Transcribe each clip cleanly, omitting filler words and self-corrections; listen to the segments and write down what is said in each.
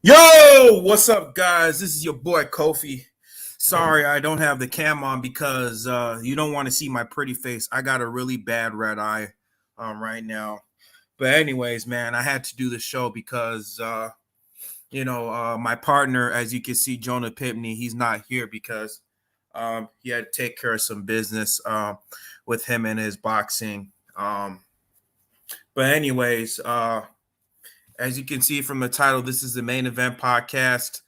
Yo, what's up, guys? This is your boy Kofi. Sorry, I don't have the cam on because you don't want to see my pretty face. I got a really bad red eye right now. But anyways, man, I had to do the show because my partner, as you can see, Jonah Pipney, he's not here because he had to take care of some business with him and his boxing. But anyways, as you can see from the title, this is the main event podcast.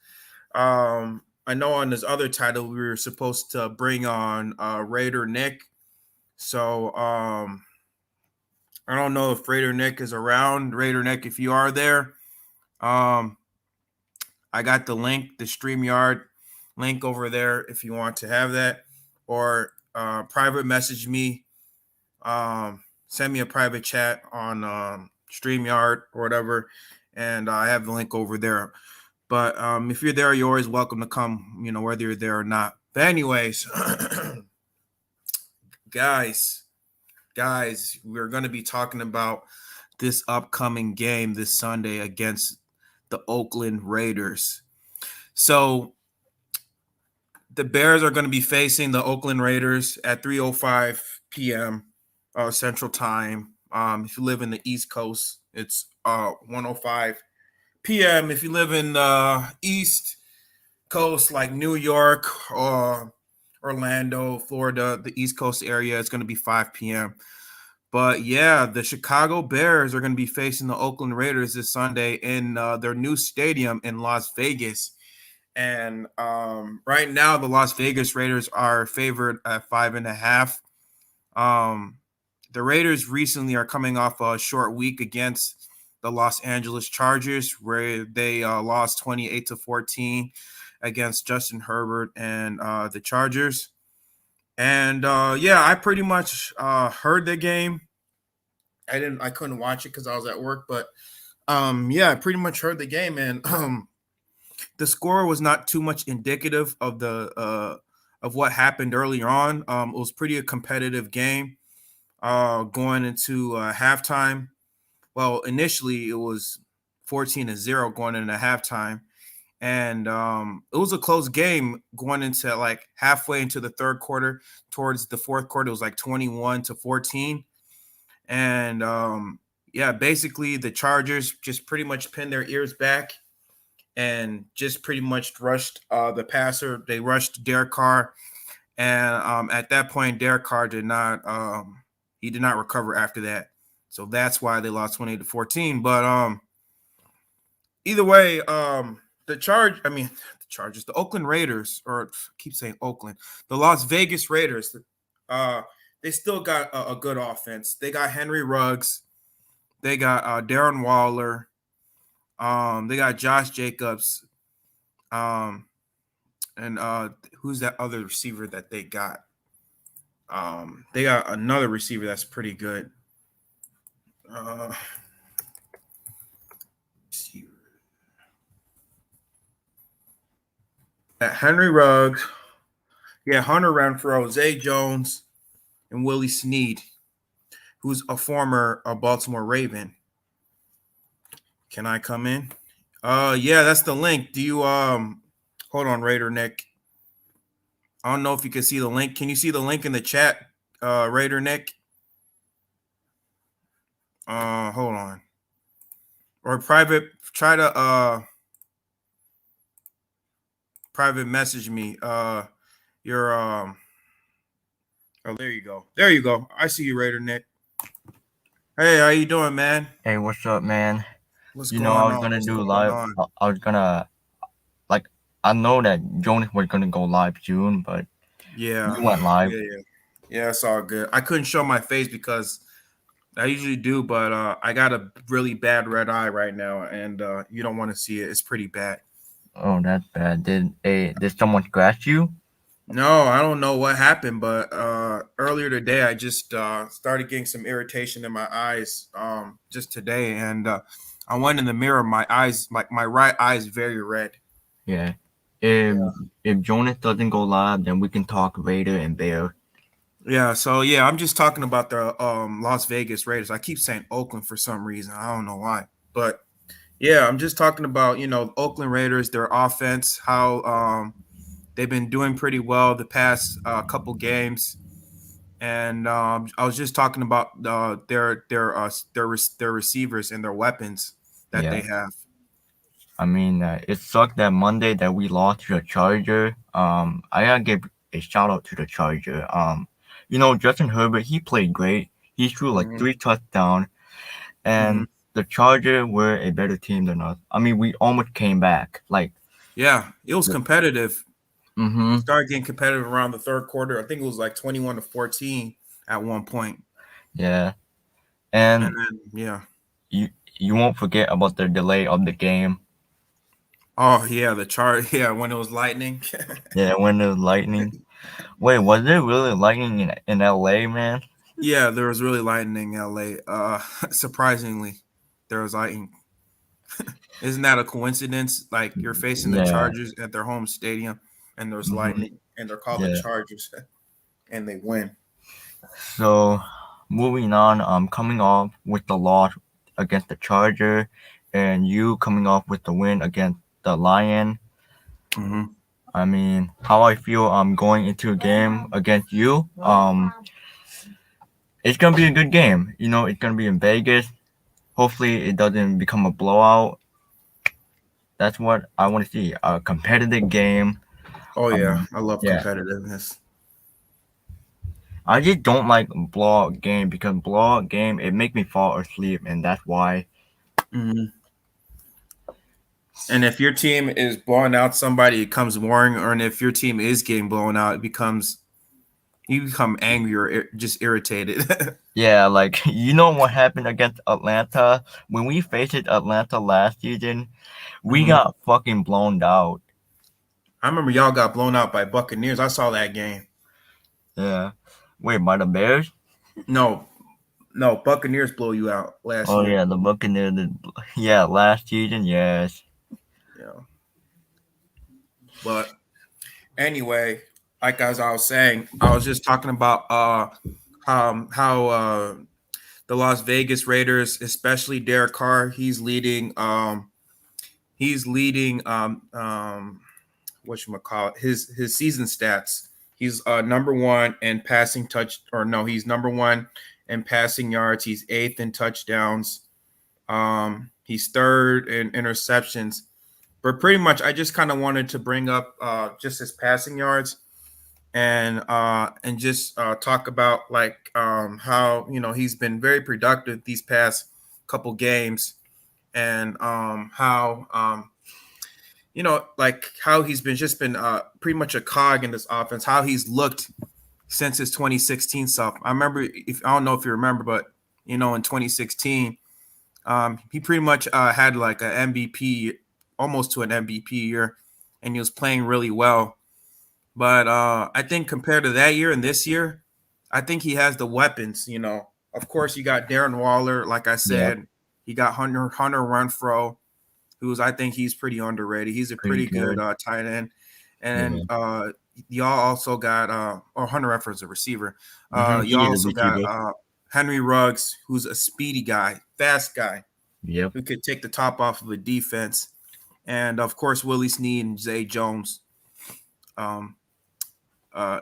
I know on this other title we were supposed to bring on Raider Nick. So I don't know if Raider Nick is around. Raider Nick, if you are there, I got the link, the StreamYard link over there if you want to have that. Or private message me. Send me a private chat on StreamYard or whatever. And I have the link over there. But if you're there, you're always welcome to come, whether you're there or not. But anyways, guys, we're going to be talking about this upcoming game this Sunday against the Oakland Raiders. So the Bears are going to be facing the Oakland Raiders at 3:05 p.m. Central Time. If you live in the East Coast, it's 1:05 p.m. If you live in the East Coast, like New York or Orlando, Florida, the East Coast area, it's going to be 5 p.m. But yeah, the Chicago Bears are going to be facing the Oakland Raiders this Sunday in their new stadium in Las Vegas. And right now, the Las Vegas Raiders are favored at 5.5. The Raiders recently are coming off a short week against the Los Angeles Chargers, where they lost 28-14 against Justin Herbert and the Chargers. And I pretty much heard the game. I couldn't watch it because I was at work, but I pretty much heard the game, and the score was not too much indicative of the of what happened earlier on. It was pretty a competitive game going into halftime. Well, initially it was 14-0 going into halftime, and it was a close game going into like halfway into the third quarter. Towards the fourth quarter, it was like 21-14, and basically the Chargers just pretty much pinned their ears back and just pretty much rushed the passer. They rushed Derek Carr, and at that point, Derek Carr did not recover after that. So that's why they lost 28-14. But either way, the Chargers, the Oakland Raiders, or I keep saying Oakland, the Las Vegas Raiders, they still got a good offense. They got Henry Ruggs, they got Darren Waller, they got Josh Jacobs, and who's that other receiver that they got? They got another receiver that's pretty good. At Henry Ruggs, Hunter Renfrow, Zay Jones, and Willie Snead, who's a former Baltimore Raven. Can I come in? That's the link. Do you hold on, Raider Nick? I don't know if you can see the link. Can you see the link in the chat, Raider Nick? Hold on. Or private message me. Oh, there you go. There you go. I see you, Raider Nick. Hey, how you doing, man? Hey, what's up, man? What's You going know, I was on? gonna What's do going live. on? I was gonna I know that Jonas was gonna go live soon, but Yeah. you went live. Yeah, it's all good. I couldn't show my face because I usually do, but I got a really bad red eye right now, and you don't want to see it. It's pretty bad. Oh, that's bad. Did someone scratch you? No, I don't know what happened, but earlier today I just started getting some irritation in my eyes just today, and I went in the mirror. My eyes, like my right eye, is very red. Yeah. If Jonas doesn't go live, then we can talk Raider and Bear. Yeah, so I'm just talking about the Las Vegas Raiders. I keep saying Oakland for some reason. I don't know why, but Yeah, I'm just talking about, Oakland Raiders, their offense, how they've been doing pretty well the past couple games. And I was just talking about their receivers and their weapons that Yeah. they have. I mean, it sucked that Monday that we lost to the Charger. I gotta give a shout out to the Charger. Justin Herbert, he played great. He threw like Hmm. 3 touchdowns, Hmm. and the Charger were a better team than us. I mean, we almost came back. Like, Yeah, it was competitive. mm-hmm, Started getting competitive around the third quarter. I think it was like 21-14 at one point. yeah. And And then yeah. you you won't forget about the delay of the game. Oh yeah, the chart. Yeah, when it was lightning. Yeah, when the lightning. Wait, was there really lightning in LA, man? Yeah, there was really lightning in LA. Surprisingly, there was lightning. Isn't that a coincidence? Like you're facing the Yeah. Chargers at their home stadium, and there's Mm-hmm. lightning, and they're called the Yeah. Chargers, and they win. So moving on, coming off with the loss against the Charger, and you coming off with the win against the Lion. Hmm. I mean, how I feel going into a game against you. It's gonna be a good game. It's gonna be in Vegas. Hopefully, it doesn't become a blowout. That's what I want to see. A competitive game. Oh yeah, Um, I love yeah. competitiveness. I just don't like blowout game because blowout game it make me fall asleep, and that's why. Hmm. And if your team is blowing out somebody, it becomes boring. Or and if your team is getting blown out, it becomes you become angry or just irritated. Yeah, like you know what happened against Atlanta when we faced Atlanta last season, we Hmm. got fucking blown out. I remember y'all got blown out by Buccaneers. I saw that game. Yeah. Wait, by the Bears? No, no, Buccaneers blow you out last Oh year. yeah, the Buccaneers. Yeah, last season, yes. Yeah, but anyway, like as I was saying, I was just talking about how the Las Vegas Raiders, especially Derek Carr, he's leading whatchamacallit, his season stats. He's number one in passing touch, or no, he's number one in passing yards. He's eighth in touchdowns. He's third in interceptions. But pretty much, I just kind of wanted to bring up just his passing yards and just talk about like how he's been very productive these past couple games and how like how he's been just been pretty much a cog in this offense, how he's looked since his 2016 self. I remember, if I don't know if you remember, but in 2016, he pretty much had like an MVP, almost to an MVP year, and he was playing really well. But I think compared to that year and this year, I think he has the weapons. Of course, you got Darren Waller, like I Yep, said, he got Hunter Renfro, who's I think he's pretty underrated. He's a pretty pretty good good. tight end, and Yeah. y'all also got or Hunter Renfro's a receiver. He Y'all is a also got receiver. Henry Ruggs, who's a speedy guy, fast guy Yep. who could take the top off of a defense, and of course Willie Snead and Zay Jones. Um,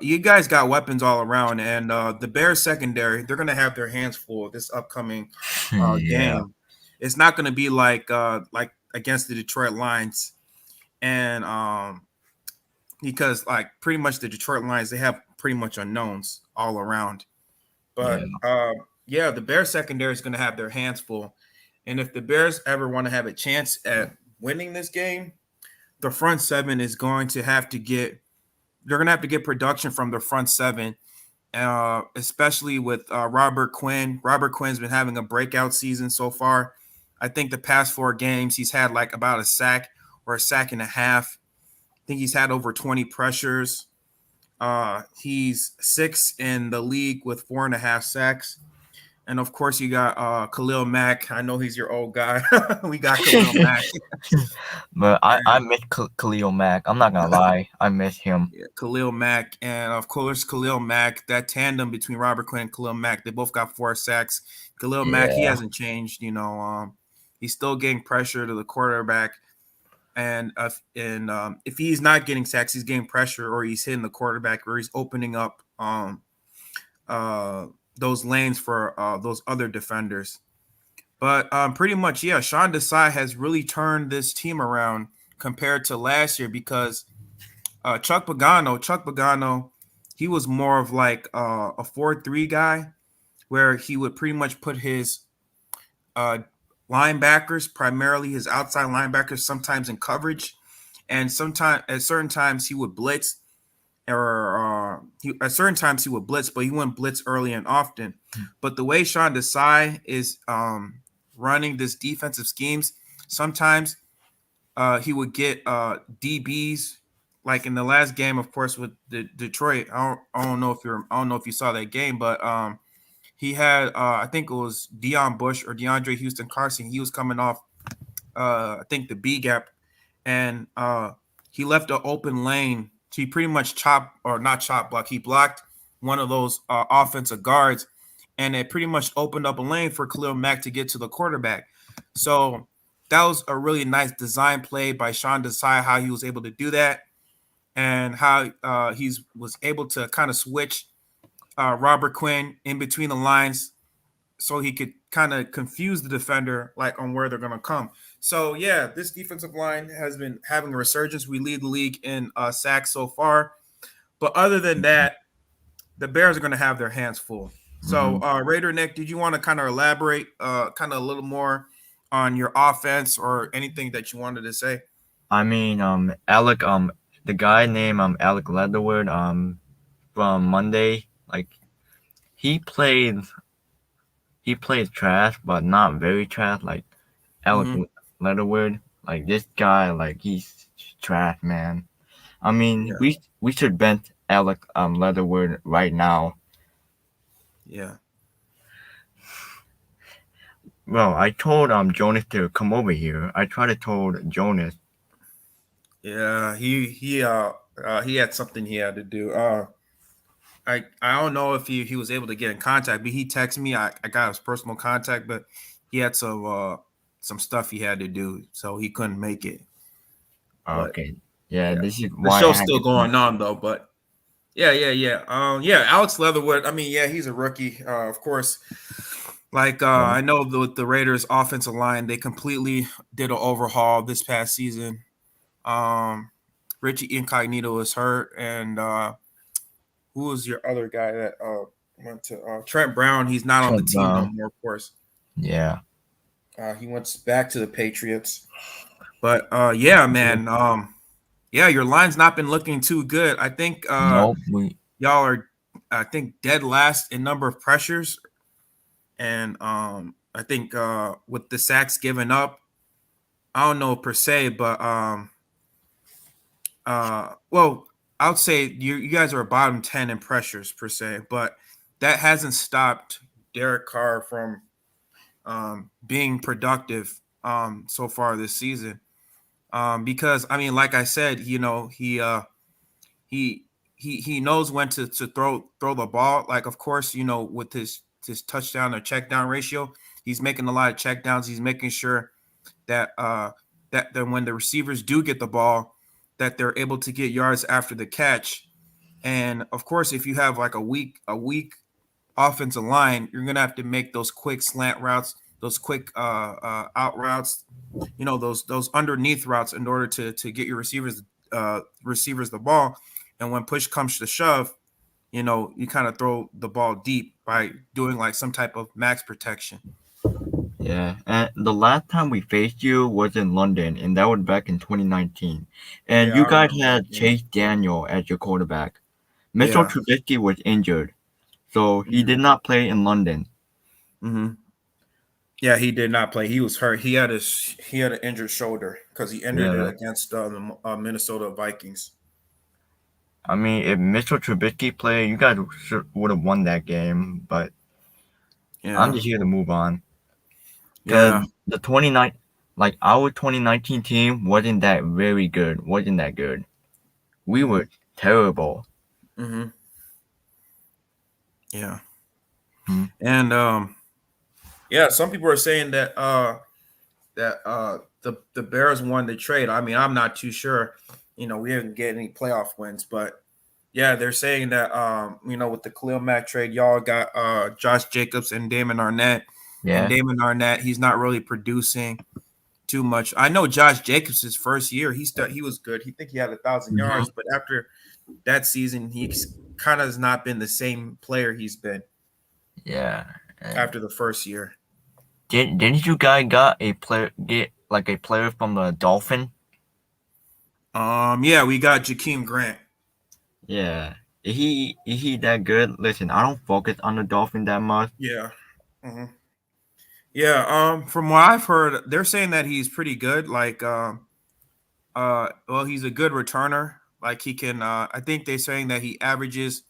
you guys got weapons all around, and the Bears secondary, they're gonna have their hands full this upcoming Yeah. game. It's not gonna be like against the Detroit Lions, and because like pretty much the Detroit Lions, they have pretty much unknowns all around. Yeah. But yeah, the Bears secondary is gonna have their hands full, and if the Bears ever want to have a chance at winning this game, the front seven is going to have to get. They're gonna have to get production from the front seven, especially with Robert Quinn. Robert Quinn's been having a breakout season so far. I think the past 4 games he's had like about a sack or a sack and a half. I think he's had over 20 pressures. He's sixth in the league with 4.5 sacks. And of course, you got Khalil Mack. I know he's your old guy. We got Khalil Mack. But I miss Khalil Mack. I'm not gonna lie, I miss him. Yeah, Khalil Mack, and of course Khalil Mack. That tandem between Robert Quinn and Khalil Mack, they both got 4 sacks. Khalil Mack, he Yeah. hasn't changed. He's still getting pressure to the quarterback, and if he's not getting sacks, he's getting pressure, or he's hitting the quarterback, or he's opening up uh, those lanes for those other defenders. But pretty much, yeah, Sean Desai has really turned this team around compared to last year because Chuck Pagano, he was more of like a 4-3 guy where he would pretty much put his uh, linebackers, primarily his outside linebackers, sometimes in coverage, and sometimes at certain times he would blitz, or at certain times he would blitz, but he wouldn't blitz early and often. But the way Sean Desai is running this defensive schemes, sometimes he would get DBs. Like in the last game, of course, with the Detroit. I don't know if you saw that game, but he had I think it was Deion Bush or DeAndre Houston Carson. He was coming off I think the B gap, and he left an open lane. He pretty much not chop block. He blocked one of those offensive guards, and it pretty much opened up a lane for Khalil Mack to get to the quarterback. So that was a really nice design play by Sean Desai, how he was able to do that, and how he was able to kind of switch Robert Quinn in between the lines so he could kind of confuse the defender like on where they're going to come. So yeah, this defensive line has been having a resurgence. We lead the league in sacks so far, but other than that, the Bears are going to have their hands full. So Raider Nick, did you want to kind of elaborate kind of a little more on your offense or anything that you wanted to say? I mean, Alec, the guy named Alec Leatherwood, from Monday, like he played, he played trash, but not very trash. Like Alec Mm-hmm. Leatherwood, like this guy, like he's trash, man. I mean, Yeah, we should bench Alec Leatherwood right now. yeah, Well, I told Jonas to come over here. I tried to told Jonas. yeah. He had something he had to do. I don't know if he was able to get in contact, but he texted me. I got his personal contact, but he had some stuff he had to do, so he couldn't make it. But Okay, yeah, yeah, this is the why I show's had still to come. going on though. But yeah. Alex Leatherwood. I mean, yeah, he's a rookie, of course. Like Yeah. I know the Raiders' offensive line, they completely did an overhaul this past season. Um, Richie Incognito is hurt, and who was your other guy that went to Trent Brown? He's not on the Trent team no Brown. more, of course. Yeah. He went back to the Patriots. But yeah, man. Yeah, your line's not been looking too good. I think Nope. y'all are, I think, dead last in number of pressures, and I think with the sacks given up, I don't know per se, but well, I would say you guys are bottom 10 in pressures per se, but that hasn't stopped Derek Carr from being productive so far this season. Because I mean, like I said, he he knows when to throw the ball. Like, of course, with his touchdown or check down ratio, he's making a lot of check downs. He's making sure that that when the receivers do get the ball, that they're able to get yards after the catch. And of course, if you have like a weak offensive line, you're gonna have to make those quick slant routes, those quick out routes, those underneath routes in order to get your receivers the ball. And when push comes to shove, you kind of throw the ball deep by doing like some type of max protection. Yeah, and the last time we faced you was in London, and that was back in 2019. And Yeah, you I guys remember that had game. Chase Daniel as your quarterback. Mitchell Yeah. Trubisky was injured, so he Yeah. did not play in London. Hmm. Yeah, he did not play. He was hurt. He had an injured shoulder because he injured it Yeah, against the Minnesota Vikings. I mean, if Mitchell Trubisky played, you guys would have won that game. But I'm Yeah. just here to move on because Yeah. the 29, like our 2019 team wasn't that very good. Wasn't that good? We Hmm. were terrible. Hmm. Yeah. Hmm. And yeah, some people are saying that that the Bears won the trade. I mean, I'm not too sure. We didn't get any playoff wins, but yeah, they're saying that with the Khalil Mack trade, y'all got Josh Jacobs and Damon Arnett. And Yeah. Damon Arnett, he's not really producing too much. I know Josh Jacobs' his first year, he was good. He had 1,000 yards, but after that season, he's kind of has not been the same player he's been Yeah. And after the first year. didn't you guys get like a player from the Dolphin? Yeah, we got Jakeem Grant. Yeah. Is he that good? Listen, I don't focus on the Dolphin that much. Yeah. hmm Yeah, from what I've heard, they're saying that he's pretty good. Like, well, he's a good returner. Like he can, I think they're saying that he averages,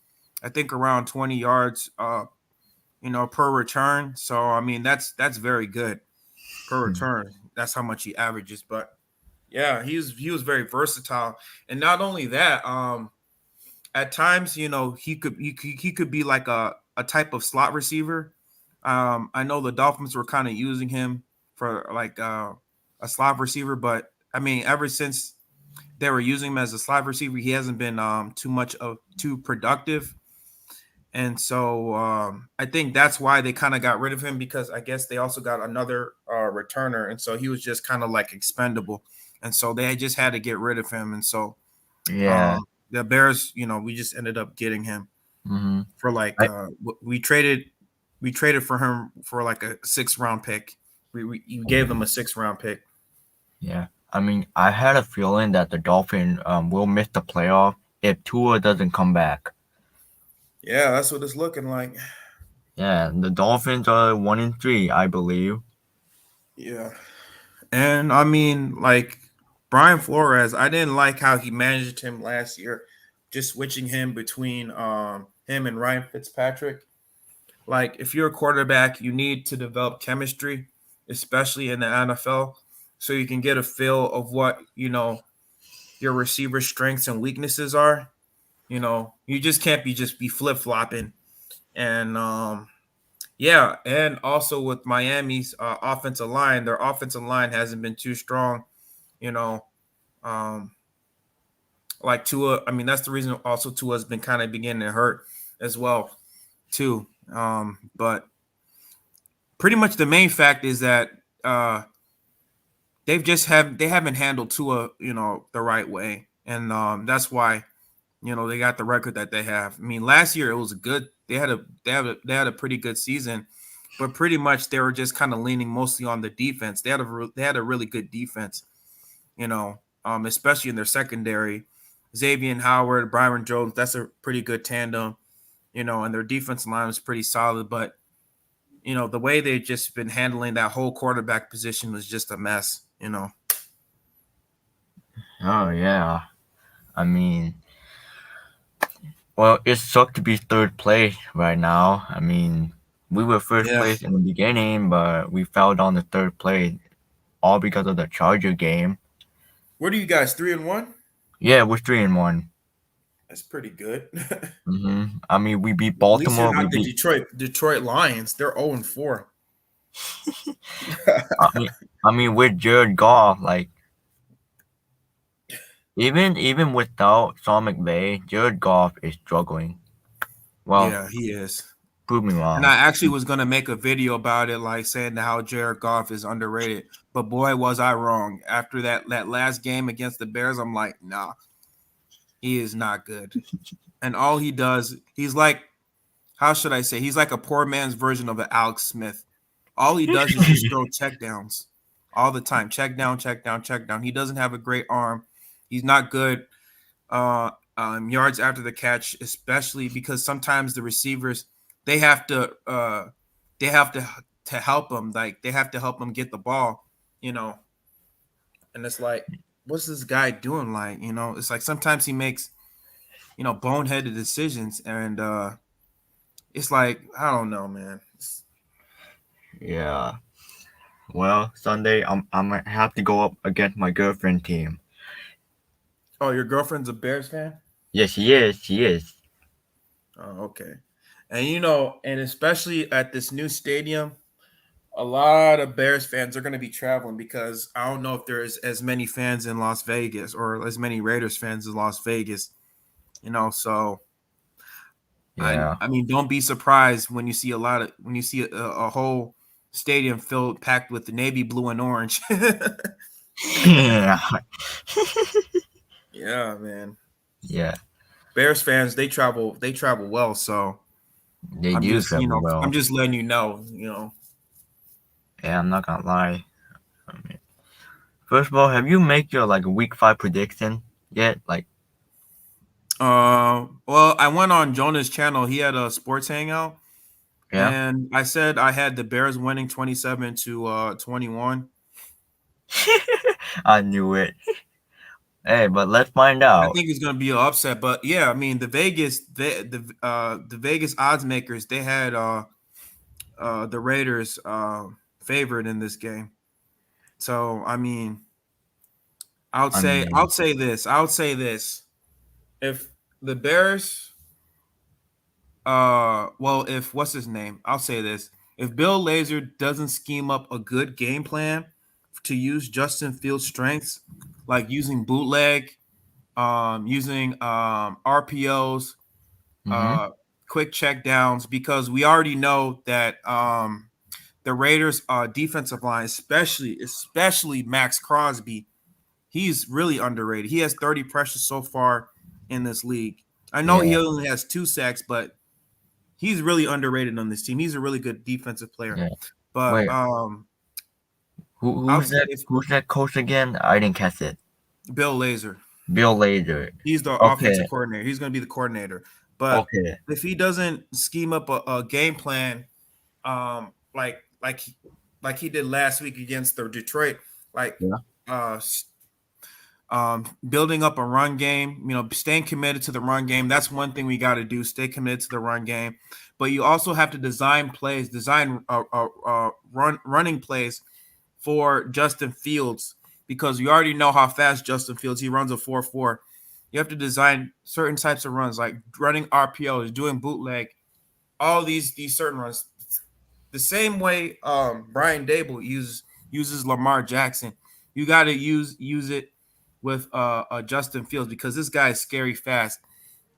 I think around 20 yards, per return. So I mean, that's very good per Hmm. return. That's how much he averages. But yeah, he was very versatile, and not only that, at times, he could be like a type of slot receiver. I know the Dolphins were kind of using him for like a slot receiver, but I mean, ever since they were using him as a slot receiver, he hasn't been too productive. And so I think that's why they kind of got rid of him, because I guess they also got another returner, and so he was just kind of like expendable, and so they just had to get rid of him. And so Yeah. um, the Bears, we just ended up getting him Mm-hmm. for like I we traded for him for like a 6th round pick. We you gave them a 6th round pick. Yeah. I mean, I had a feeling that the Dolphin will miss the playoff if Tua doesn't come back. Yeah, that's what it's looking like. Yeah, the Dolphins are 1-3, I believe. Yeah. And I mean, like Brian Flores, I didn't like how he managed him last year, just switching him between him and Ryan Fitzpatrick. Like, if you're a quarterback, you need to develop chemistry, especially in the NFL, so you can get a feel of what your receiver strengths and weaknesses are. You just can't be flip flopping. And yeah, and also with Miami's offensive line, their offensive line hasn't been too strong. You know, um, like Tua. I mean, that's the reason also Tua's been kind of beginning to hurt as well too. But pretty much the main fact is that uh, they haven't handled Tua the right way, and that's why they got the record that they have. I mean, last year it was good. They had a pretty good season, but pretty much they were just kind of leaning mostly on the defense. They had a really good defense, especially in their secondary. Xavier Howard, Byron Jones, that's a pretty good tandem, and their defensive line was pretty solid. But the way they've just been handling that whole quarterback position was just a mess. Oh, yeah. I mean, well, it sucked to be third place right now. I mean, we were first Yeah. place in the beginning, but we fell down to third place, all because of the Charger game. What are you guys, 3-1? Yeah, we're 3-1. That's pretty good. I mean, we beat At least you're Baltimore. We not the beat. Detroit Lions. They're 0-4. I mean, with Jared Goff, like even without Sean McVay, Jared Goff is struggling. Well, Yeah, he is. prove me And wrong. I actually was gonna make a video about it, like saying how Jared Goff is underrated. But boy, was I wrong. After that last game against the Bears, I'm like, nah, he is not good. And all he does, he's like, how should I say? He's like a poor man's version of an Alex Smith. All he does is just throw check downs all the time. Check down, check down, check down. He doesn't have a great arm. He's not good yards after the catch, especially because sometimes the receivers they have to uh, they have to help him. Like they have to help him get the ball, you know. And it's like, what's this guy doing? Like, it's like sometimes he makes boneheaded decisions, and it's like I don't know, man. Yeah. Well, Sunday, I'm gonna have to go up against my girlfriend team. Oh, your girlfriend's a Bears fan? Yes, she is. She is. Oh, okay. And and especially at this new stadium, A lot of Bears fans are going to be traveling because I don't know if there's as many fans in Las Vegas or as many Raiders fans in Las Vegas. So Yeah. I mean, don't be surprised when you see a whole stadium filled packed with the navy blue and orange. Yeah. Yeah, man. Yeah. Bears fans, they travel well, so They do travel I'm well. just letting you know. Yeah, I'm not gonna lie. I mean, first of all, have you make your like week 5 prediction yet? Like, Well, I went on Jonah's channel. He had a sports hangout, yeah. and I said I had the Bears winning 27 to 21. I knew it. Hey, but let's find I out. think it's going to be an upset, but yeah, I mean the Vegas odds makers, they had the Raiders favored in this game. So I mean, I mean, I would say this. If the Bears well, if what's his name? I'll say this. If Bill Lazor doesn't scheme up a good game plan to use Justin Fields' strengths, like using bootleg, using RPOs, mm-hmm. uh, quick check downs, because we already know that the Raiders' defensive line, especially Max Crosby, he's really underrated. He has 30 pressures so far in this league. I know Yeah, he only has 2 sacks, but he's really underrated on this team. He's a really good defensive player. yeah. But Wait, I'll who's say that? if Who's that coach again? I didn't catch it. Bill Lazor, Bill Lazor. he's the Okay, offensive coordinator. He's going to be the coordinator. But okay. if he doesn't scheme up a game plan, like he did last week against the Detroit, like Yeah, uh, building up a run game, staying committed to the run game. That's one thing we got to do. Stay committed to the run game, but you also have to design plays, running plays for Justin Fields, because you already know how fast Justin Fields. He runs a 4.4. You have to design certain types of runs, like running RPOs, doing bootleg, all these certain runs. The same way Brian Dable uses Lamar Jackson. You got to use it with Justin Fields, because this guy is scary fast.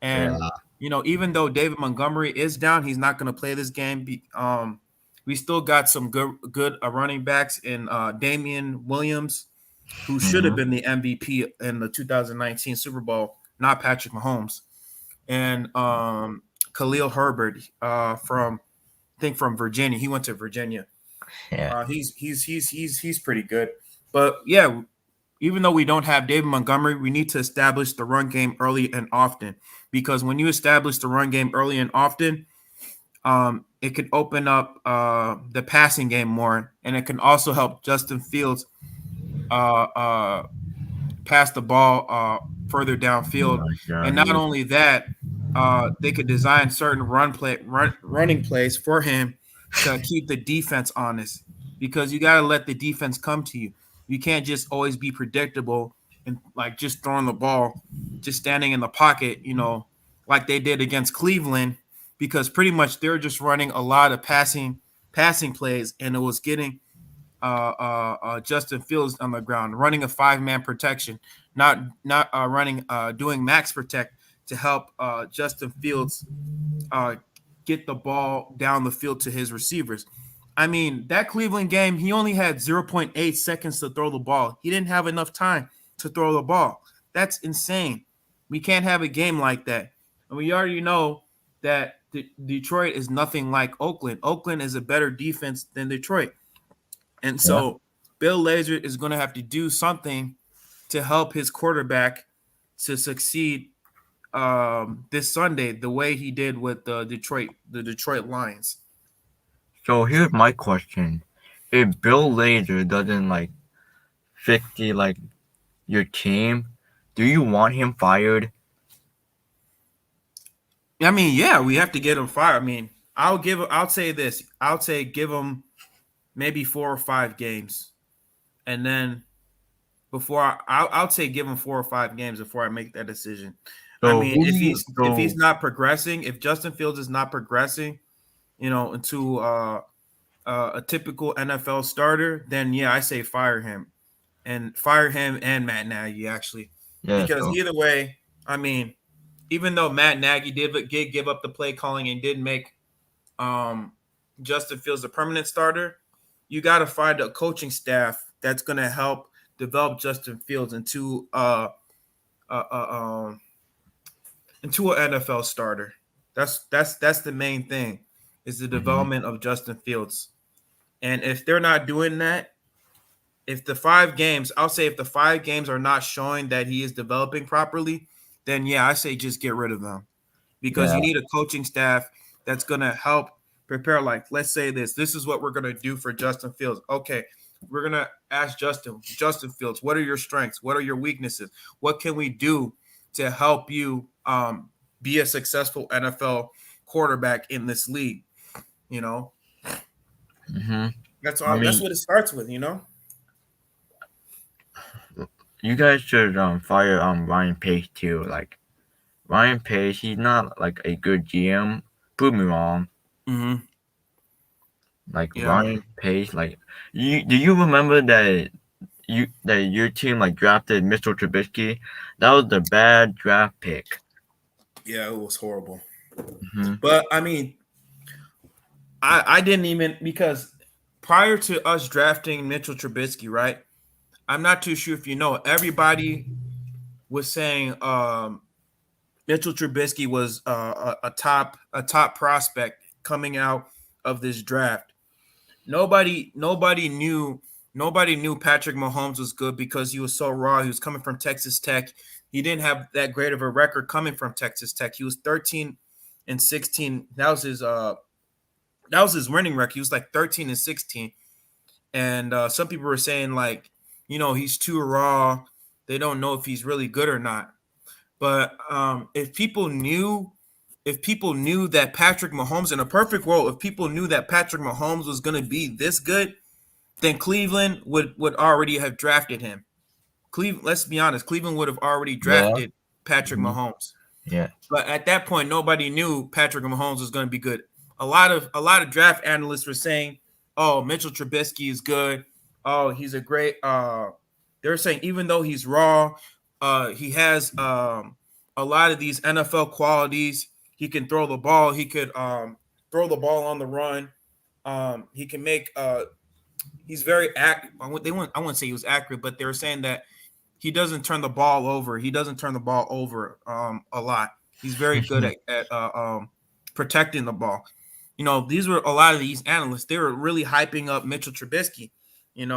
And yeah, even though David Montgomery is down, he's not going to play this game. We still got some good running backs in Damian Williams, who should have mm-hmm. been the MVP in the 2019 Super Bowl, not Patrick Mahomes, and Khalil Herbert from I think from Virginia. He went to Virginia. Yeah, He's pretty good. But yeah, even though we don't have David Montgomery, we need to establish the run game early and often, because when you establish the run game early and often, it could open up the passing game more, and it can also help Justin Fields uh, uh, pass the ball further oh downfield. my And God, not yeah, only that, they could design certain running plays for him to keep the defense honest, because you got to let the defense come to you. You can't just always be predictable and like just throwing the ball, just standing in the pocket, like they did against Cleveland, because pretty much they're just running a lot of passing plays, and it was getting Justin Fields on the ground, running a 5-man protection, not running doing max protect to help Justin Fields uh, get the ball down the field to his receivers. I mean, that Cleveland game, he only had 0.8 seconds to throw the ball. He didn't have enough time to throw the ball. That's insane. We can't have a game like that. And we already know that Detroit is nothing like Oakland. Oakland is a better defense than Detroit. And yeah. so Bill Lazor is going to have to do something to help his quarterback to succeed this Sunday, the way he did with the Detroit Lions. So here's my question: if Bill Lazor doesn't like fix your team, do you want him fired? I mean, yeah, we have to get him fired. I mean, I'll say this. I'll say give him maybe 4 or 5 games, and then I'll say give him 4 or 5 games before I make that decision. I So mean, who do if you? he's not progressing, if Justin Fields is not progressing, into a typical NFL starter, then yeah, I say fire him and Matt Nagy actually, Yeah. because So. either way, I mean, even though Matt Nagy did give up the play calling and did make um, Justin Fields a permanent starter, you got to find a coaching staff that's going to help develop Justin Fields uh, uh, um, into an NFL starter. That's the main thing is the Hmm. development of Justin Fields. And if they're not doing that, if the 5 games, I'll say if the 5 games are not showing that he is developing properly, then yeah, I say just get rid of him because you Yeah. need a coaching staff that's going to help prepare. Like, let's say this is what we're going to do for Justin Fields. Okay, we're going to ask Justin Fields, what are your strengths? What are your weaknesses? What can we do to help you be a successful NFL quarterback in this league? You know, Hmm. that's I all. That's mean, what it starts with. You know. you guys should fire Ryan Pace too. Like Ryan Pace, he's not like a good GM. Prove me wrong. Mm-hmm. Like Yeah. Ryan Pace, like do you remember that your team like drafted Mitchell Trubisky? That was the bad draft pick. Yeah, it was horrible. Hmm. But I mean, I didn't even because prior to us drafting Mitchell Trubisky, right? I'm not too sure if you know. Everybody was saying Mitchell Trubisky was a top prospect coming out of this draft. Nobody knew Patrick Mahomes was good because he was so raw. He was coming from Texas Tech. He didn't have that great of a record coming from Texas Tech. He was 13-16. That was his winning record. He was like 13-16. And some people were saying like, he's too raw. They don't know if he's really good or not. But if people knew that Patrick Mahomes in a perfect world, if people knew that Patrick Mahomes was going to be this good, then Cleveland would already have drafted him. Cleveland, let's be honest, Cleveland would have already Yeah. drafted Patrick Hmm. Mahomes. Yeah. But at that point, nobody knew Patrick Mahomes was going to be good. A lot of draft analysts were saying, "Oh, Mitchell Trubisky is good. Oh, he's a great." They're saying even though he's raw, he has a lot of these NFL qualities. He can throw the ball. He could throw the ball on the run. He can make. He's very act. They want. I wouldn't say he was accurate, but they were saying that he doesn't turn the ball over. He doesn't turn the ball over a lot. He's very good at protecting the ball. These were a lot of these analysts. They were really hyping up Mitchell Trubisky. And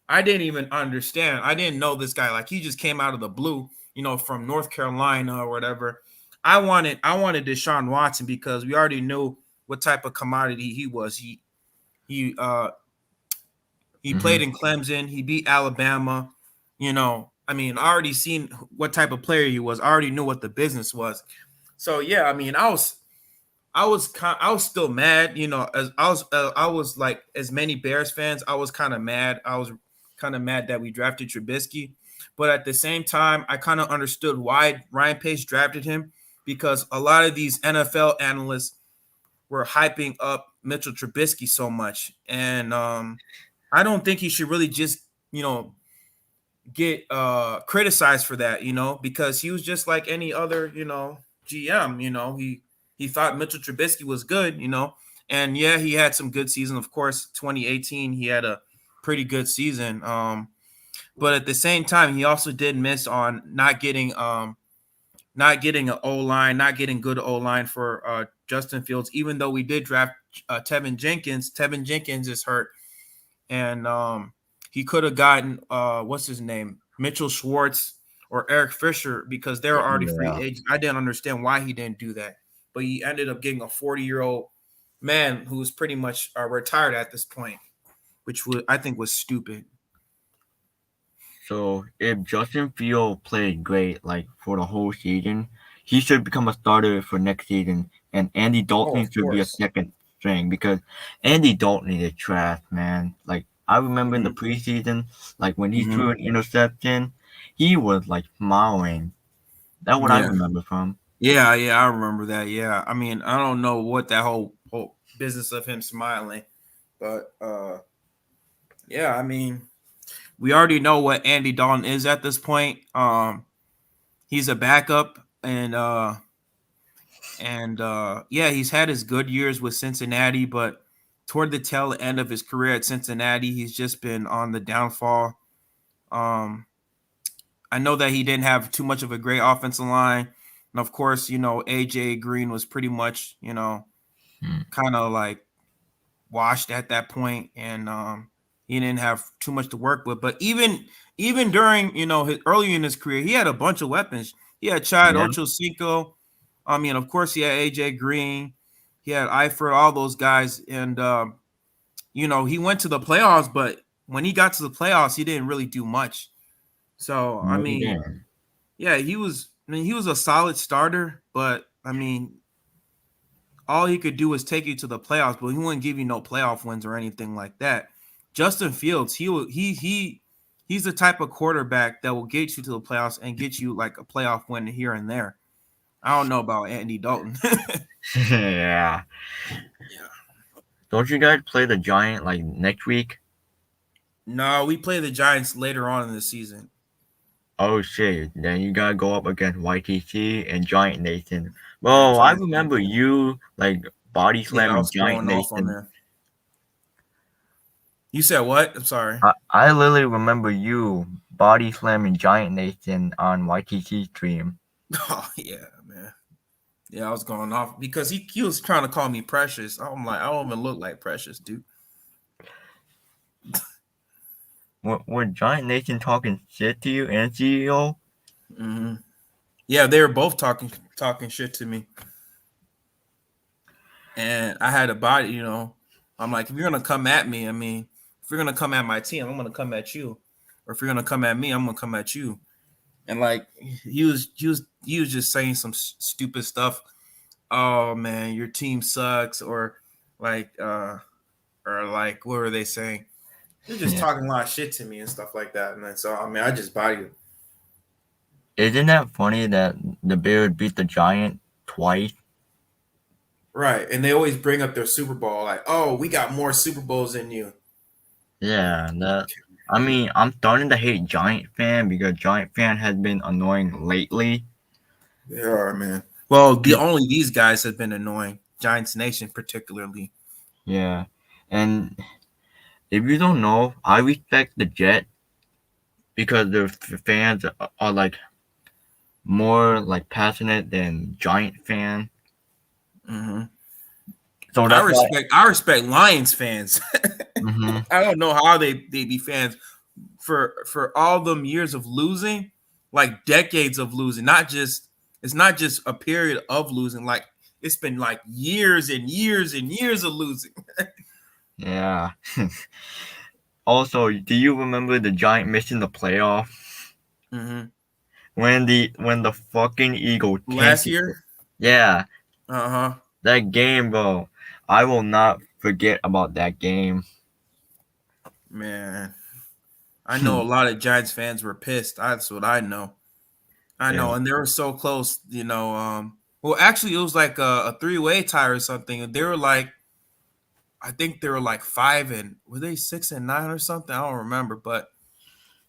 I didn't even understand. I didn't know this guy. Like he just came out of the blue. From North Carolina or whatever. I wanted Deshaun Watson because we already knew what type of commodity he was. He Hmm. played in Clemson. He beat Alabama. I mean, I already seen what type of player he was. I already knew what the business was. So yeah, I mean, I was still mad. As I was like as many Bears fans. I was kind of mad. I was kind of mad that we drafted Trubisky, but at the same time, I kind of understood why Ryan Pace drafted him because a lot of these NFL analysts were hyping up Mitchell Trubisky so much, and I don't think he should really just get criticized for that, because he was just like any other GM. He thought Mitchell Trubisky was good, and yeah, he had some good season. Of course, 2018 he had a pretty good season. But at the same time, he also did miss on not getting an O line, not getting good O line for Justin Fields. Even though we did draft Tevin Jenkins is hurt, and he could have gotten what's his name, Mitchell Schwartz or Eric Fisher because they were already free Yeah. agents. I didn't understand why he didn't do that, but he ended up getting a 40-year-old man who was pretty much retired at this point, which I think was stupid. So if Justin Field played great like for the whole season, he should become a starter for next season, and Andy Oh, Dalton of should be a course. second string because Andy Dalton is trash, man. Like I remember in the Hmm. preseason, like when he threw Hmm. an interception, he was like smiling. That's what I Yeah. remember from. Yeah, I remember that. Yeah, I mean, I don't know what that whole business of him smiling. But yeah, I mean, we already know what Andy Dalton is at this point. He's a backup, and yeah, he's had his good years with Cincinnati, but toward the tail end of his career at Cincinnati, he's just been on the downfall. Um, I know that he didn't have too much of a great offensive line, and of course, AJ Green was pretty much, Hmm. kind of like washed at that point, and he didn't have too much to work with. But even during his early in his career, he had a bunch of weapons. He had Chad Yeah. Ochocinco. I mean, of course, he had AJ Green. He had Eifert, all those guys, and he went to the playoffs. But when he got to the playoffs, he didn't really do much. So I No, he mean, didn't. yeah, he was. I mean, he was a solid starter, but I mean, all he could do was take you to the playoffs, but he wouldn't give you no playoff wins or anything like that. Justin Fields, he's the type of quarterback that will get you to the playoffs and get you like a playoff win here and there. I don't know about Andy Dalton. Yeah. Yeah. Don't you guys play the Giant like next week? No, we play the Giants later on in the season. Oh shit! Then you gotta go up against YTC and Giant Nathan. Yeah, Bro, I Giants. remember you like body Yeah, I slamming was Giant going off on Nathan. there. You said what? I'm sorry. I literally remember you body slamming Giant Nathan on YTC stream. Oh yeah, man. Yeah, I was going off because he was trying to call me precious. I'm like, I don't even look like precious, dude. Were Giant Nathan talking shit to you and CEO? Hmm. Yeah, they were both talking shit to me, and I had a body. I'm like, if you're gonna come at me, I mean, if you're gonna come at my team, I'm gonna come at you, or if you're gonna come at me, I'm gonna come at you. And like, he was just saying some stupid stuff. Oh man, your team sucks, like, or like, what were they saying? They're just Yeah. talking a lot of shit to me and stuff like that. And then so I mean, I just bodied him. Isn't that funny that the Bears beat the Giant twice? Right, and they always bring up their Super Bowl, like, oh, we got more Super Bowls than you. Yeah, that. I mean, I'm starting to hate Giant fan because Giant fan has been annoying lately. They are, man. Well, only these guys have been annoying. Giants Nation, particularly. Yeah, and if you don't know, I respect the Jet because their fans are like more like passionate than Giant fan. Hmm. So I that's why. respect. I respect Lions fans. Hmm. I don't know how they be fans for all them years of losing, like decades of losing. Not just It's not just a period of losing. Like it's been like years and years and years of losing. Yeah. Also, do you remember the Giant missing the playoff Hmm. when the fucking Eagle tanked Last it? year, Yeah, uh-huh. that game, bro. I will not forget about that game. Man, I know a lot of Giants fans were pissed. That's what I know. I Yeah. know, and they were so close. Well, actually, it was like a three-way tie or something. And they were like, I think they were like 5 and were they 6-9 or something? I don't remember, but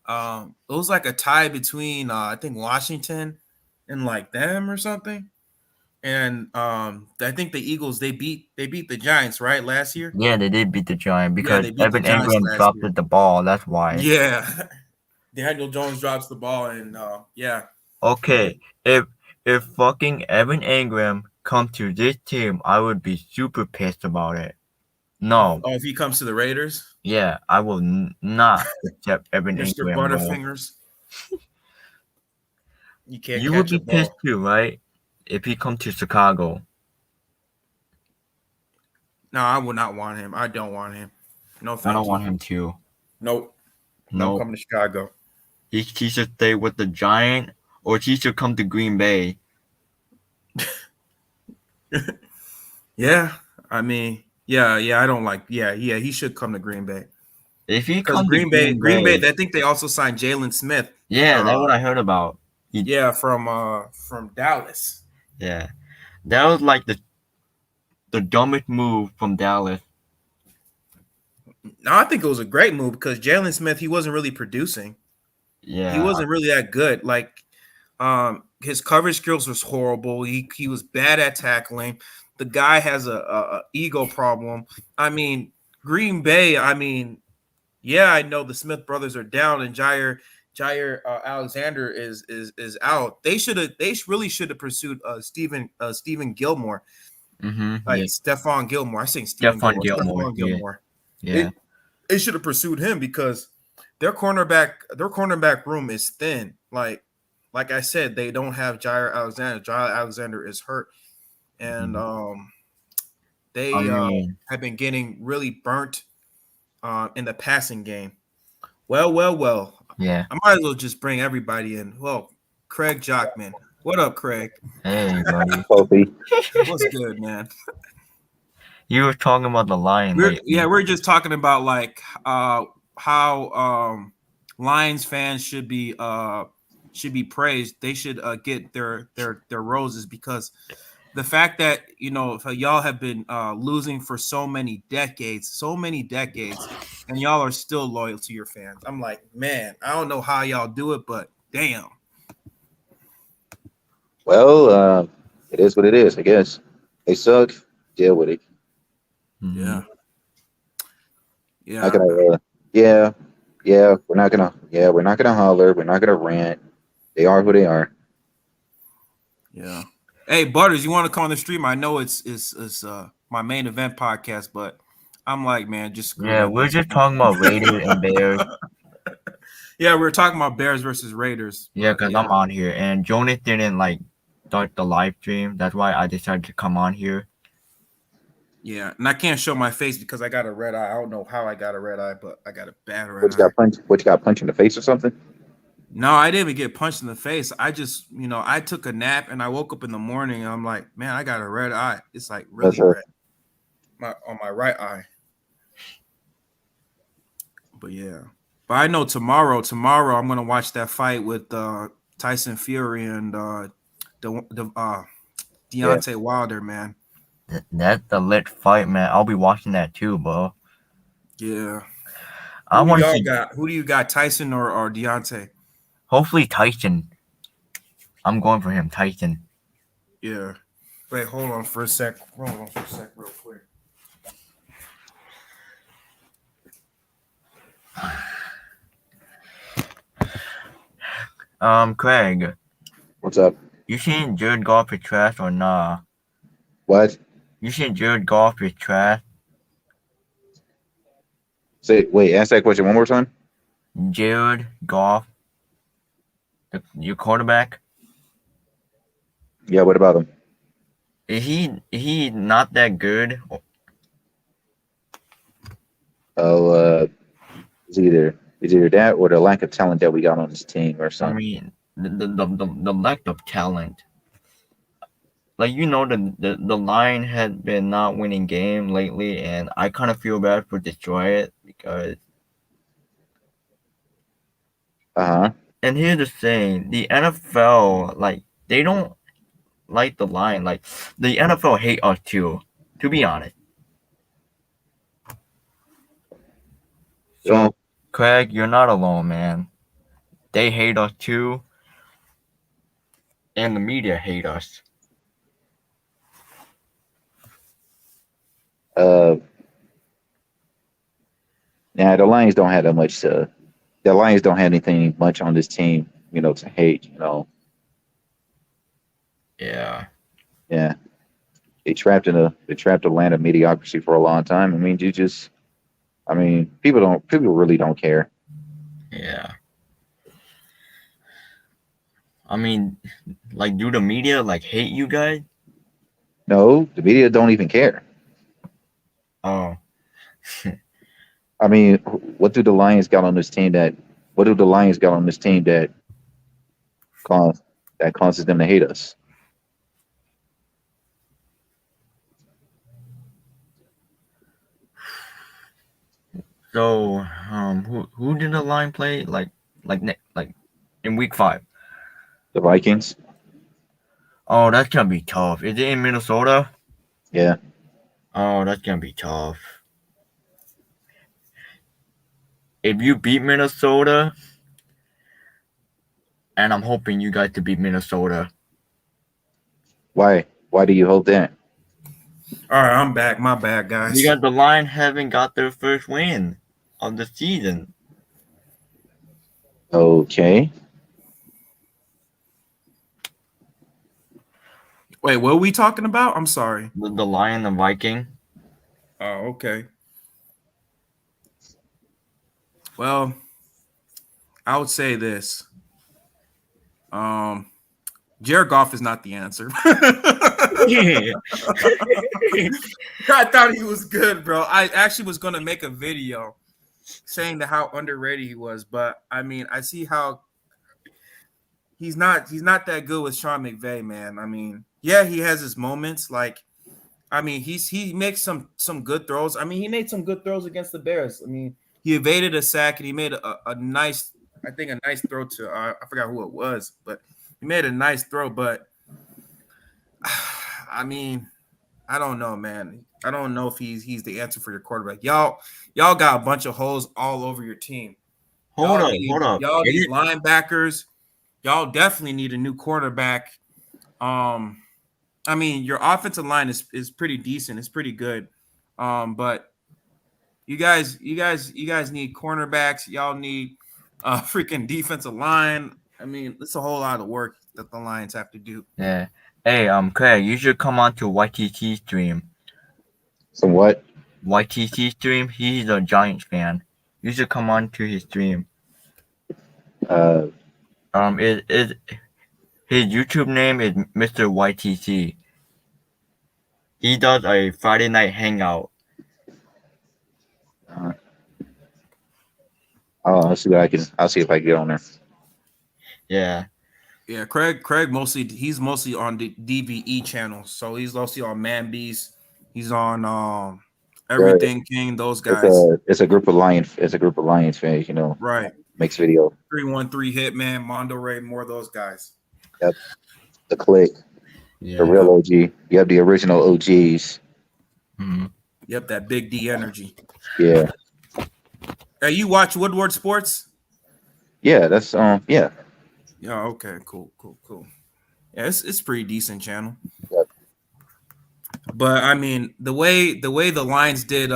it was like a tie between I think Washington and like them or something. And I think the Eagles they beat the Giants right last year. Yeah, they did beat the Giant Yeah, because they beat the Evan Giants Ingram last dropped year. the ball. That's why. Yeah, Daniel Jones drops the ball, and yeah. Okay, if fucking Evan Ingram come to this team, I would be super pissed about it. No, Oh, if he comes to the Raiders, yeah, I will not accept Evan Mister Ingram, bro. Butterfingers, you can't You would catch a be pissed ball. too, right? If he come to Chicago. No, I would not want him. I don't want him. No, I don't thank you. want him to. Nope. Don't Nope. come to Chicago. He should stay with the Giant, or he should come to Green Bay. Yeah, I mean, yeah. I don't like. Yeah. He should come to Green Bay If he because come to Green Green Bay. Bay, I think they also signed Jalen Smith. yeah, that's what I heard about. Yeah, from Dallas. Yeah, that was like the dumbest move from Dallas. No, I think it was a great move because Jalen Smith, he wasn't really producing. Yeah. He wasn't really that good. Like, his coverage skills was horrible. He was bad at tackling. The guy has a ego problem. I mean, Green Bay. I mean, yeah, I know the Smith brothers are down and Jair Alexander is out. They really should have pursued Stephen Gilmore, like Yeah. Stephon Gilmore. I say Stephen Stephon Gilmore. Gilmore. Stephon Yeah. Gilmore. Yeah. They should have pursued him because their cornerback room is thin. Like I said, they don't have Jair Alexander. Jair Alexander is hurt, and they I mean, have been getting really burnt in the passing game. Well. yeah. I might as well just bring everybody in. Well, Craig Jockman. What up, Craig? Hey, buddy. Kofi. What's good, man? You were talking about the Lion lately. We're just talking about like how Lions fans should be praised. They should get their roses because the fact that y'all have been losing for so many decades, and y'all are still loyal to your fans. I'm like, man, I don't know how y'all do it, but damn. Well, it is what it is, I guess. They suck. Deal with it. Yeah. Not gonna, yeah. We're not gonna holler. We're not gonna rant. They are who they are. Yeah. Hey, Butters, you want to come on the stream? I know it's my main event podcast, but I'm like, man, just screw Yeah, it. we're just talking about Raiders and Bears. Yeah, we're talking about Bears versus Raiders. Yeah, because I'm on here, and Jonas didn't like start the live stream. That's why I decided to come on here. Yeah, and I can't show my face because I got a red eye. I don't know how I got a red eye, but I got a bad red What you got punched in the face or something? No, I didn't even get punched in the face. I just, I took a nap and I woke up in the morning and I'm like, man, I got a red eye. It's like really red on my right eye. But yeah. But I know tomorrow I'm gonna watch that fight with Tyson Fury and Deontay Wilder, man. That's the lit fight, man. I'll be watching that too, bro. Yeah. Who do you got, Tyson or Deontay? Hopefully Tyson. I'm going for him, Tyson. Yeah. Wait, hold on for a sec. Real quick. Craig. What's up? You seen Jared Goff is trash or nah? What? You seen Jared Goff is trash? Ask that question one more time. Jared Goff, your quarterback. Yeah, what about him? Is he not that good? Oh, it's either that or the lack of talent that we got on this team or I something. mean, the lack of talent. Like, the line had been not winning game lately, and I kind of feel bad for Detroit because. And here's the thing: the NFL, like, they don't like the line. Like, the NFL hate us too, to be honest. So, Craig, you're not alone, man. They hate us too, and the media hate us. Yeah, the Lions don't have that much to. The Lions don't have anything much on this team, to hate. Yeah. Yeah. They trapped a land of mediocrity for a long time. I mean, people really don't care. Yeah. I mean, like, do the media like hate you guys? No, the media don't even care. Oh. I mean, what do the Lions got on this team that causes them to hate us? So, who did the line play like in week 5? The Vikings. Oh, that's gonna be tough. Is it in Minnesota? Yeah. Oh, that's gonna be tough. If you beat Minnesota, and I'm hoping you guys to beat Minnesota. Why? Why do you hope that? All right, I'm back. My bad, guys. Because the Lions haven't got their first win of the season. Okay. Wait, what are we talking about? I'm sorry. The Lion and Viking. Oh, okay. Well, I would say this. Jared Goff is not the answer. Yeah. I thought he was good, bro. I actually was gonna make a video saying how underrated he was, but I mean, I see how he's not that good with Sean McVay, man. I mean, yeah, he has his moments. Like, I mean, he makes some good throws. I mean, he made some good throws against the Bears. I mean, he evaded a sack and he made a nice, I think, a nice throw to I forgot who it was, but he made a nice throw. But I mean, I don't know, man. I don't know if he's the answer for your quarterback. Y'all got a bunch of holes all over your team. Hold up. Y'all need linebackers. Y'all definitely need a new quarterback. I mean, your offensive line is pretty decent. It's pretty good. But you guys need cornerbacks. Y'all need a freaking defensive line. I mean, it's a whole lot of work that the Lions have to do. Yeah. Hey, Craig, you should come on to YTT stream. So what? YTT stream. He's a Giants fan. You should come on to his stream. His YouTube name is Mr. YTT. He does a Friday night hangout. I'll see if I can get on there. Yeah. Yeah, Craig he's mostly on the DVE channel. So he's mostly on Man Beast. He's on Everything King, those guys. It's a group of Lions fans, you know. Right. Makes video. 313 Hitman, Mondo Ray, more of those guys. Yep. The Click. Yeah. The real OG. You have the original OGs. Mm-hmm. Yep, that big D energy. Yeah. Hey, you watch Woodward Sports? Yeah, that's yeah. Yeah, okay, cool. Yeah, it's pretty decent channel. Yep. But I mean, the way the Lions did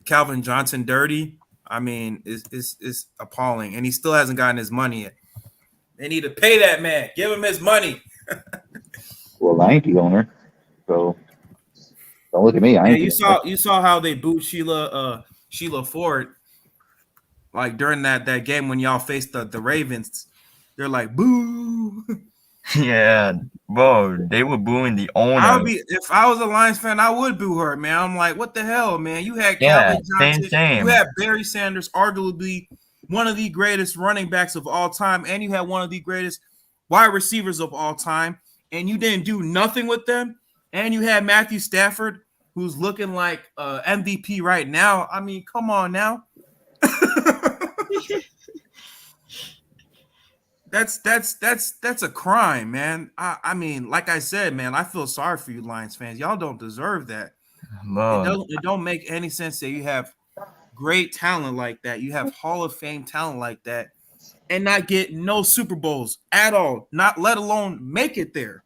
Calvin Johnson dirty, I mean, is appalling, and he still hasn't gotten his money yet. They need to pay that man. Give him his money. Well, I ain't the owner, so don't look at me. I ain't. You saw how they booed Sheila Ford, like during that game when y'all faced the Ravens. They're like, boo. Yeah, bro, they were booing the owner. If I was a Lions fan, I would boo her, man. I'm like, what the hell, man? You had Calvin Johnson, same. you had Barry Sanders, arguably one of the greatest running backs of all time, and you had one of the greatest wide receivers of all time, and you didn't do nothing with them. And you had Matthew Stafford, who's looking like MVP right now. I mean, come on now. That's a crime, man. I mean, like I said, man, I feel sorry for you Lions fans. Y'all don't deserve that. It don't make any sense that you have great talent like that. You have Hall of Fame talent like that and not get no Super Bowls at all, not let alone make it there.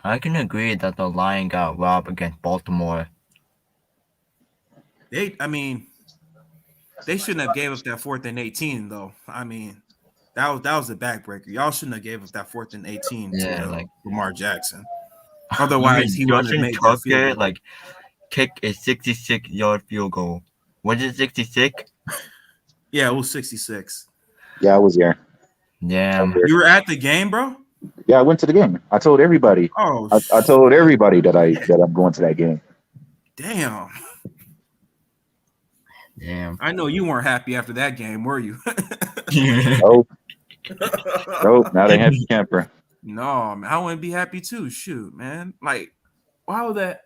I can agree that the Lions got robbed against Baltimore. They shouldn't have gave up that 4th and 18 though. I mean, that was a backbreaker. Y'all shouldn't have gave up that 4th and 18 to Lamar Jackson. Otherwise, he would have made that field goal. Kick a 66-yard field goal. Was it 66? Yeah, it was 66. Yeah, I was there. Yeah. You were at the game, bro? Yeah, I went to the game. I told everybody. Oh, I told everybody that I'm going to that game. Damn. Damn. I know you weren't happy after that game, were you? Nope. Not a happy camper. No, man, I wouldn't be happy too. Shoot, man. Like, how the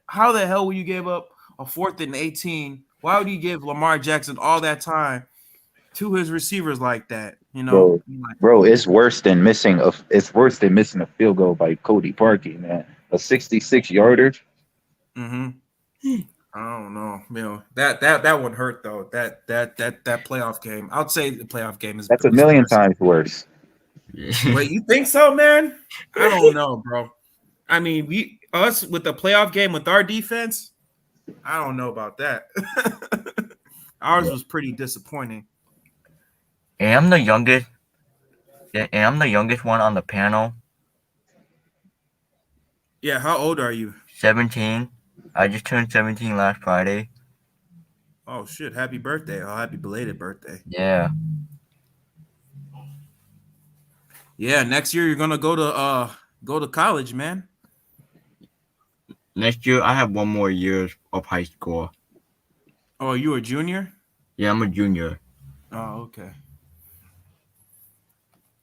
hell would you give up a 4th and 18? Why would you give Lamar Jackson all that time to his receivers like that? You know, bro, it's worse than missing a field goal by Cody Parkey, man. a 66-yarder. Mm-hmm. I don't know. That one hurt though. That playoff game. I'd say the playoff game That's a was the million best. times worse. Wait, you think so, man? I don't know, bro. I mean, us with the playoff game with our defense, I don't know about that. Ours was pretty disappointing. And I'm the youngest. And I'm the youngest one on the panel. Yeah, how old are you? 17. I just turned 17 last Friday. Oh shit! Happy birthday! Oh, happy belated birthday! Yeah. Yeah, next year you're gonna go to college, man. Next year I have one more year of high school. Oh, you a junior? Yeah, I'm a junior. Oh, okay.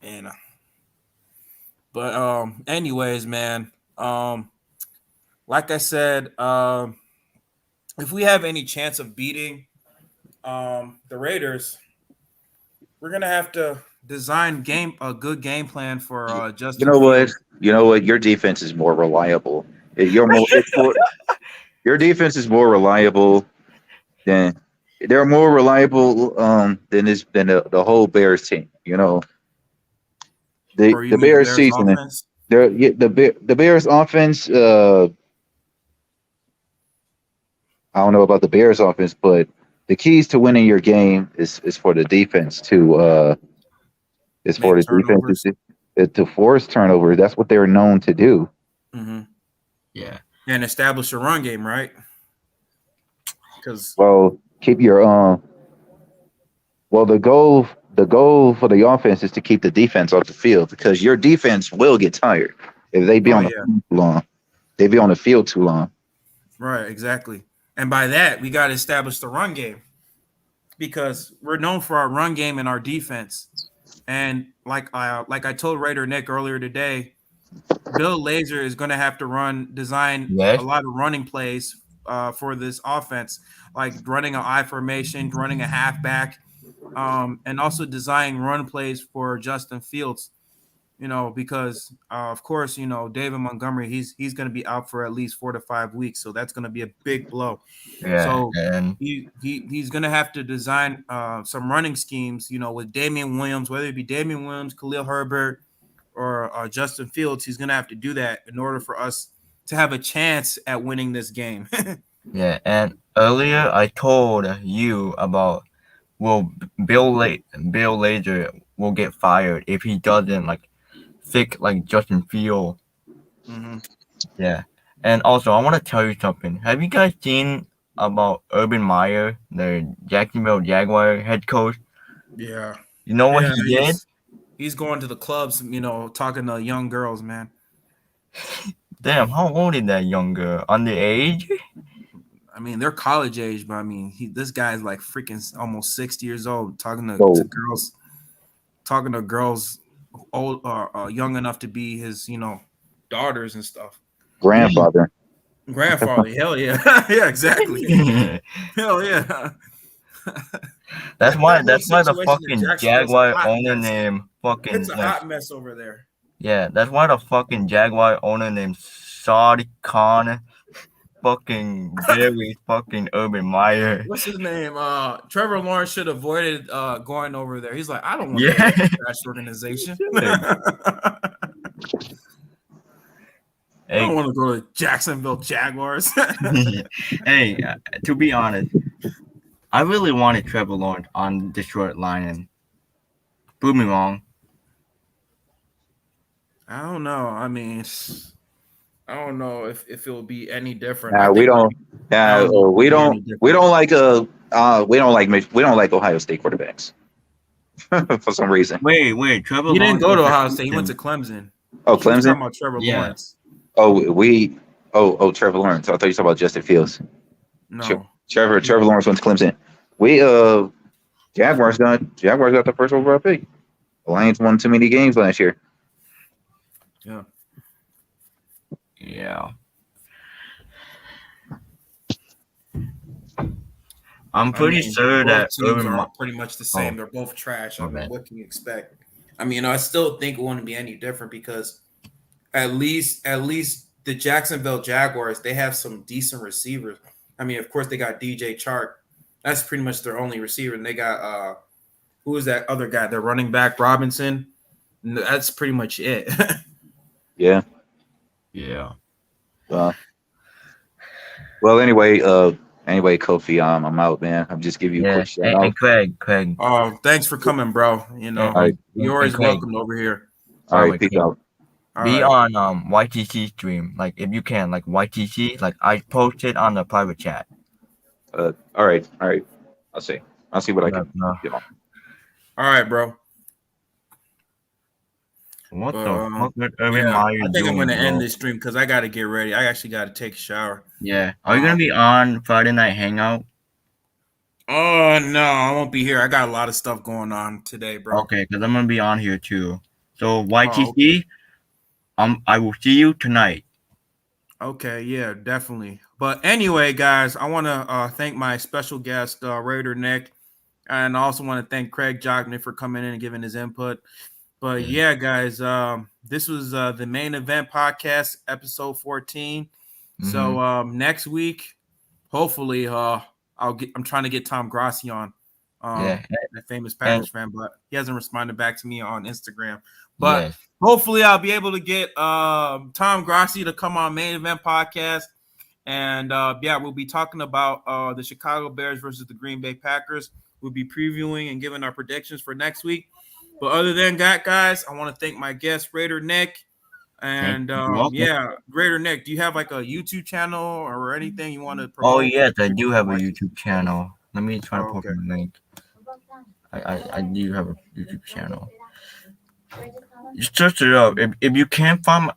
And but anyways, man. Like I said, if we have any chance of beating the Raiders, we're gonna have to design a good game plan for You Justin know what? Fields. You know what? Your defense is more reliable. Your defense is more reliable than they're more reliable than the whole Bears team. You know, Or you the mean the Bears Bears season. offense? The Bears offense. I don't know about the Bears offense, but the keys to winning your game is for the defense to is for Make the defense turnovers. to force turnovers. That's what they're known to do. Mm-hmm. Yeah. And establish a run game, right? Because Well, keep your well, the goal for the offense is to keep the defense off the field because your defense will get tired if they be on the field too long. They be on the field too long. Right, exactly. And by that, we got to establish the run game because we're known for our run game and our defense. And like I told Raider Nick earlier today, Bill Lazor is going to have to design a Yes. lot of running plays for this offense, like running an I formation, running a halfback, and also designing run plays for Justin Fields. You know, because of course, you know, David Montgomery, he's going to be out for at least 4 to 5 weeks, so that's going to be a big blow. Yeah. So And he's going to have to design some running schemes, you know, with Damian Williams, whether it be Damian Williams, Khalil Herbert, or Justin Fields. He's going to have to do that in order for us to have a chance at winning this game. yeah. And earlier I told you about Bill Lazor will get fired if he doesn't pick Justin Field. Mm-hmm. Yeah. And also I want to tell you something. Have you guys seen about Urban Meyer, the Jacksonville Jaguar head coach? Yeah. You know what he did? He's going to the clubs, you know, talking to young girls, man. Damn, how old is that young girl? Underage? I mean, they're college age, but I mean, this guy's like freaking almost 60 years old, talking to girls old or young enough to be his, you know, daughters and stuff. Grandfather. Grandfather, hell yeah. Yeah, exactly. Hell yeah. That's why the situation in fucking Jacksonville's a Jaguar hot owner mess. named fucking It's a hot mess over there. yeah, that's why the fucking Jaguar owner named Saudi Khan fucking Barry fucking Urban Meyer. What's his name? Trevor Lawrence should have avoided going over there. He's like, I don't want to Yeah. go to that trash organization. I don't want to go to Jacksonville Jaguars. Hey, to be honest, I really wanted Trevor Lawrence on Detroit Lions. Prove me wrong. I don't know. I mean, I don't know if it will be any different. Nah, we don't like Ohio State quarterbacks for some reason. Wait, Trevor He Lawrence didn't go to was Ohio at State. He went to Clemson. Clemson. Oh, He was Clemson. talking about Trevor Yeah. Lawrence. Trevor Lawrence. I thought you talking about Justin Fields. No. Trevor Lawrence went to Clemson. Jaguars got the first overall pick. The Lions won too many games last year. Yeah. I'm pretty sure that teams are pretty much the same. They're both trash. I mean, what can you expect? I mean, I still think it wouldn't be any different because at least the Jacksonville Jaguars, they have some decent receivers. I mean, of course, they got DJ Chark. That's pretty much their only receiver. And they got who is that other guy? Their running back Robinson. That's pretty much it. Yeah. Yeah. Well, anyway, Kofi, I'm out, man. I'm just giving you a quick shout out. And Craig. Thanks for coming, bro. You know, All right. you're always Craig. welcome over here. All right, peace out. Be on YTC stream, like if you can, like YTC, like I posted on the private chat. All right. I'll see what I can get on. All right, bro. What the fuck with I think doing, I'm gonna bro? end this stream because I gotta get ready. I actually gotta take a shower. Yeah. Are you gonna be on Friday Night Hangout? Oh no, I won't be here. I got a lot of stuff going on today, bro. Okay, because I'm gonna be on here too. So YTC, I will see you tonight. Okay, yeah, definitely. But anyway, guys, I want to thank my special guest, Raider Nick, and I also want to thank Craig Jockney for coming in and giving his input. But yeah, guys, this was the main event podcast, episode 14. Mm-hmm. So next week, hopefully, I'm trying to get Tom Grossi on, a famous Packers fan, but he hasn't responded back to me on Instagram. But hopefully, I'll be able to get Tom Grossi to come on main event podcast, and we'll be talking about the Chicago Bears versus the Green Bay Packers. We'll be previewing and giving our predictions for next week. But other than that, guys, I want to thank my guest, Raider Nick. And Raider Nick, do you have like a YouTube channel or anything you want to promote? Oh yes, I do have a YouTube channel. Let me try to post the link. I do have a YouTube channel. Just search it up. If you can't find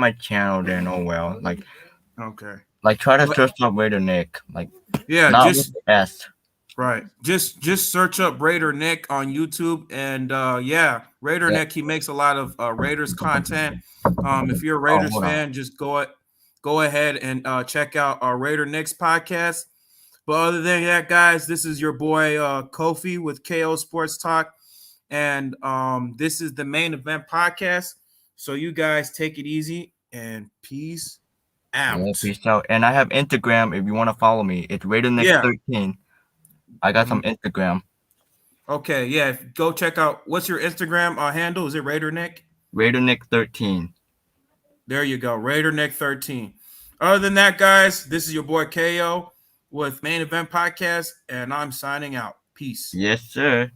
my channel, then oh well. Like try to search up Raider Nick. Like not just with the S. Right. Just search up Raider Nick on YouTube, and Raider Nick, he makes a lot of Raiders content. If you're a Raiders fan, just go ahead and check out Raider Nick's podcast. But other than that, guys, this is your boy Kofi with KO Sports Talk, and this is the main event podcast. So you guys take it easy and peace out. Yeah, peace out. And I have Instagram if you want to follow me. It's Raider Nick 13. I got some Instagram. Okay, yeah. Go check out. What's your Instagram handle? Is it Raider Nick? Raider Nick 13. There you go. Raider Nick 13. Other than that, guys, this is your boy KO with Main Event Podcast, and I'm signing out. Peace. Yes, sir.